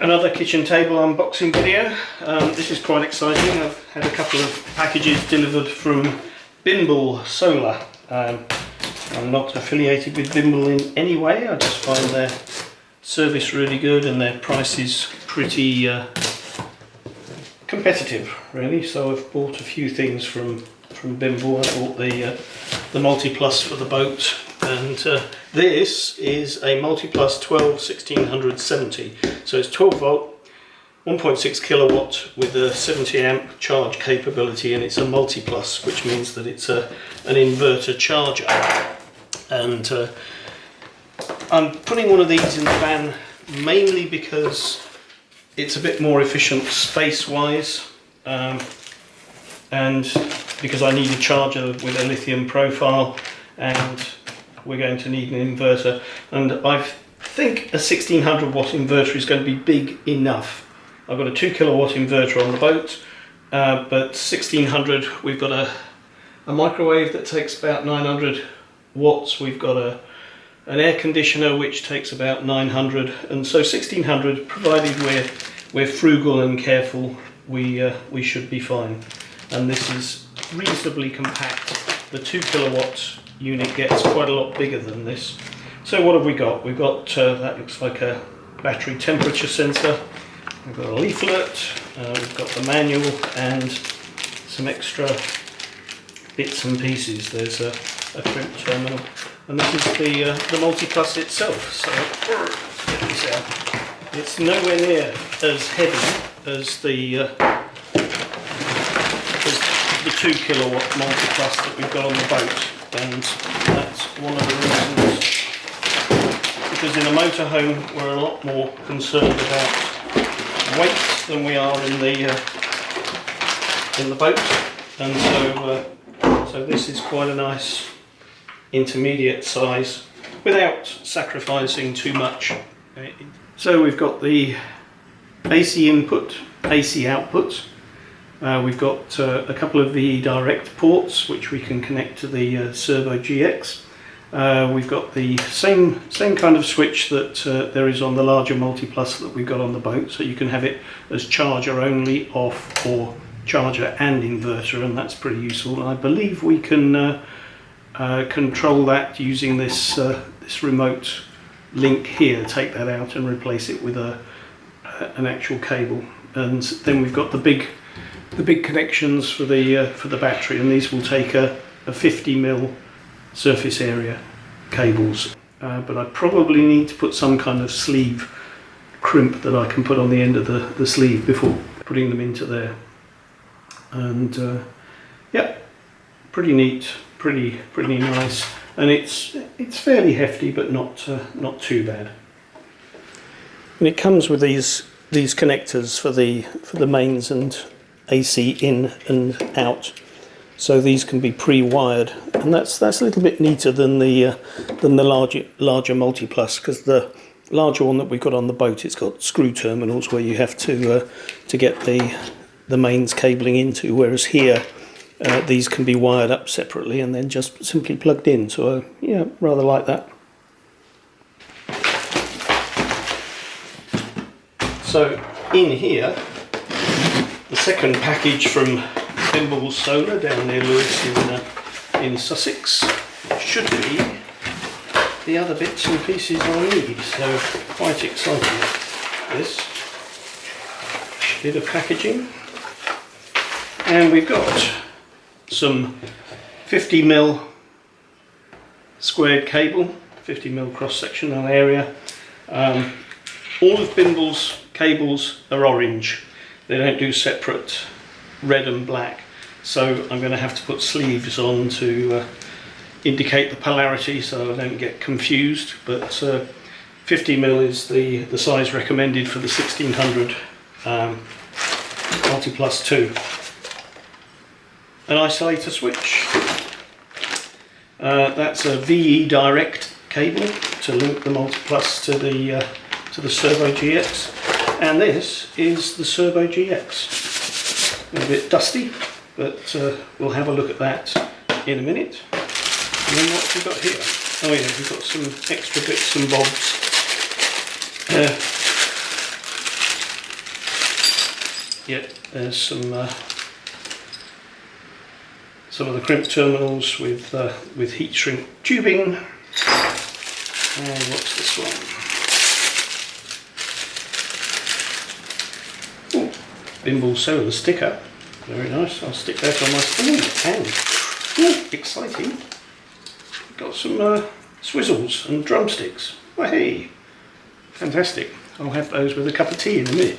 Another kitchen table unboxing video. This is quite exciting. I've had a couple of packages delivered from Bimble Solar. I'm not affiliated with Bimble in any way. I just find their service really good and their price is pretty competitive, really. So I've bought a few things from Bimble. I bought the Multi-Plus for the boat, and this is a Multi-Plus 12-1670. So it's 12 volt, 1.6 kilowatt with a 70 amp charge capability, and it's a Multi-Plus, which means that it's an inverter charger. And I'm putting one of these in the van mainly because it's a bit more efficient space-wise, and because I need a charger with a lithium profile, and we're going to need an inverter, and I think a 1600 watt inverter is going to be big enough. I've got a 2 kilowatt inverter on the boat, but 1600, we've got a microwave that takes about 900 watts, we've got an air conditioner which takes about 900, and so 1600, provided we're frugal and careful, we should be fine. And this is reasonably compact. The 2 kilowatt unit gets quite a lot bigger than this. So what have we got? We've got, that looks like a battery temperature sensor. We've got a leaflet, we've got the manual and some extra bits and pieces. There's a crimp terminal, and this is the Multi-Plus itself. So let's get this out. It's nowhere near as heavy as the 2 kilowatt Multi-Plus that we've got on the boat, and that's one of the reasons, because in a motorhome we're a lot more concerned about weight than we are in the boat, and so this is quite a nice intermediate size without sacrificing too much. So we've got the AC input, AC output. We've got a couple of VE direct ports which we can connect to the Servo GX. We've got the same kind of switch that there is on the larger Multi-Plus that we've got on the boat, so you can have it as charger only, off, or charger and inverter, and that's pretty useful. And I believe we can control that using this remote link here. Take that out and replace it with an actual cable. And then we've got the big connections for the battery, and these will take a 50mm surface area cables. But I probably need to put some kind of sleeve crimp that I can put on the end of the sleeve before putting them into there. And yeah, pretty neat, pretty nice, and it's fairly hefty, but not too bad. And it comes with these connectors for the mains and AC in and out, so these can be pre-wired, and that's a little bit neater than the larger Multi-Plus, because the larger one that we've got on the boat, it's got screw terminals where you have to get the mains cabling into, whereas here these can be wired up separately and then just simply plugged in. So yeah, rather like that. So in here, the second package from Bimble Solar down near Lewes in Sussex should be the other bits and pieces I need. So quite excited. This bit of packaging, and we've got some 50mm squared cable, 50mm cross-sectional area. All of Bimble's cables are orange. They don't do separate red and black, so I'm going to have to put sleeves on to indicate the polarity so I don't get confused. But 50mm is the size recommended for the 1600 Multi-Plus 2. An isolator switch. That's a VE direct cable to link the Multi-Plus to the Servo GX, and this is the Servo GX. A bit dusty, but we'll have a look at that in a minute. And then what have we got here? Oh yeah, we've got some extra bits and bobs. yeah, there's some of the crimp terminals with heat shrink tubing. And what's this one? Ooh, Bimble solar sticker. Very nice. I'll stick that on my stand. And exciting. Got some swizzles and drumsticks. Well, hey, fantastic. I'll have those with a cup of tea in a minute.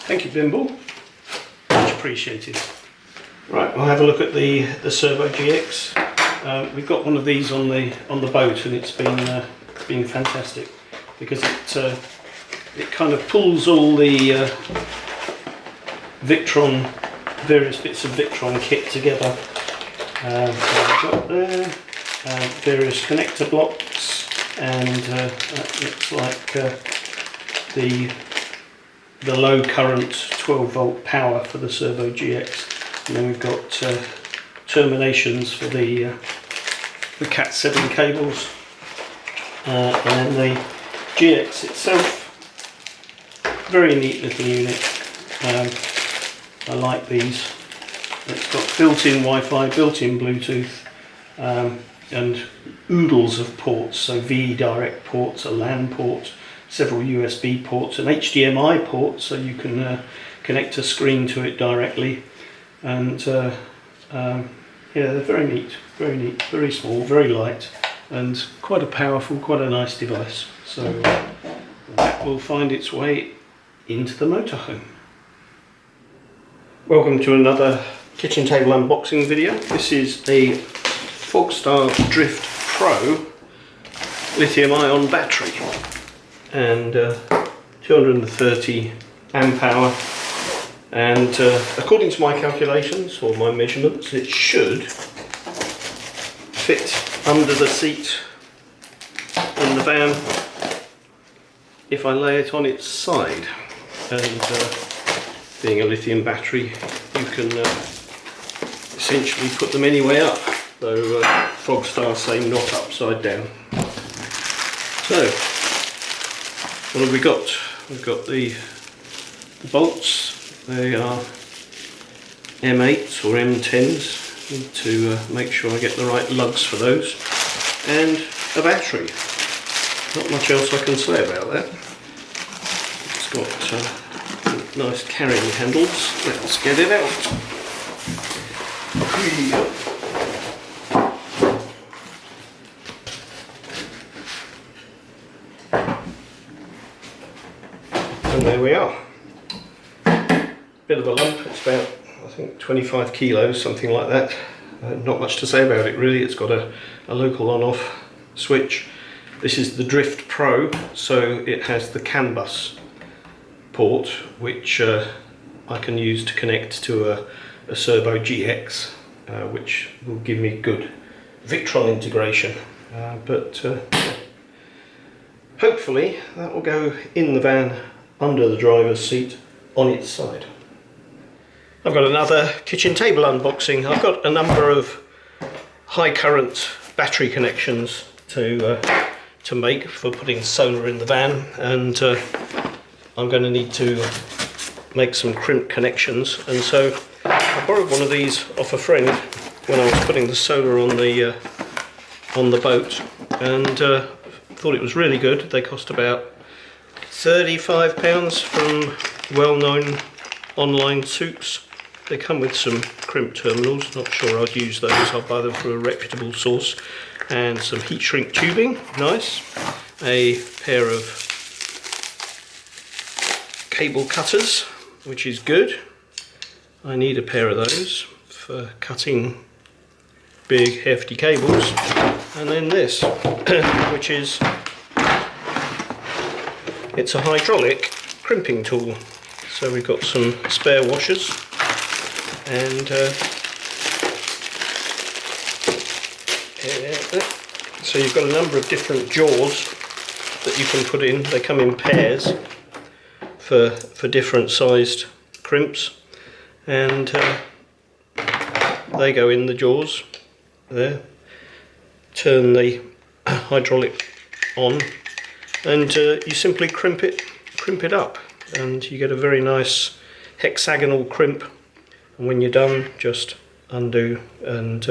Thank you, Bimble. Much appreciated. Right, we'll have a look at the Servo GX. We've got one of these on the boat, and it's been fantastic because it kind of pulls all the Victron, various bits of Victron kit together. So I've got there various connector blocks, and that looks like the low current 12 volt power for the Servo GX. And then we've got terminations for the Cat7 cables, and then the GX itself. Very neat little unit. I like these. It's got built-in Wi-Fi, built-in Bluetooth, and oodles of ports. So VE direct ports, a LAN port, several USB ports, an HDMI port, so you can connect a screen to it directly. And yeah, they're very neat, very small, very light, and quite a powerful, quite a nice device. So that will find its way into the motorhome. Welcome to another kitchen table unboxing video. This is a Fogstar Drift Pro lithium-ion battery, and 230 amp hour. And according to my calculations or my measurements, it should fit under the seat in the van if I lay it on its side. And being a lithium battery, you can essentially put them any way up, though Fogstar say not upside down. So what have we got? We've got the bolts. They are M8s or M10s. Need to make sure I get the right lugs for those. And a battery. Not much else I can say about that. It's got nice carrying handles. Let's get it out. And there we are. Bit of a lump. It's about, I think, 25 kilos, something like that. Not much to say about it really. It's got a local on-off switch. This is the Drift Pro, so it has the CAN bus port, which I can use to connect to a Servo GX, which will give me good Victron integration. But hopefully that will go in the van under the driver's seat on its side. I've got another kitchen table unboxing. I've got a number of high current battery connections to make for putting solar in the van, and I'm going to need to make some crimp connections. And so I borrowed one of these off a friend when I was putting the solar on the boat, and thought it was really good. They cost about £35 from well-known online souks. They come with some crimp terminals. Not sure I'd use those. I'll buy them from a reputable source. And some heat shrink tubing, nice. A pair of cable cutters, which is good. I need a pair of those for cutting big hefty cables. And then this, which is, it's a hydraulic crimping tool. So we've got some spare washers, and so you've got a number of different jaws that you can put in. They come in pairs for different sized crimps, and they go in the jaws there. Turn the hydraulic on, and you simply crimp it up, and you get a very nice hexagonal crimp, and when you're done just undo. And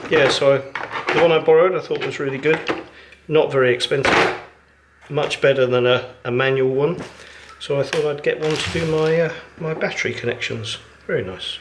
yeah, so the one I borrowed I thought was really good, not very expensive, much better than a manual one, so I thought I'd get one to do my my battery connections. Very nice.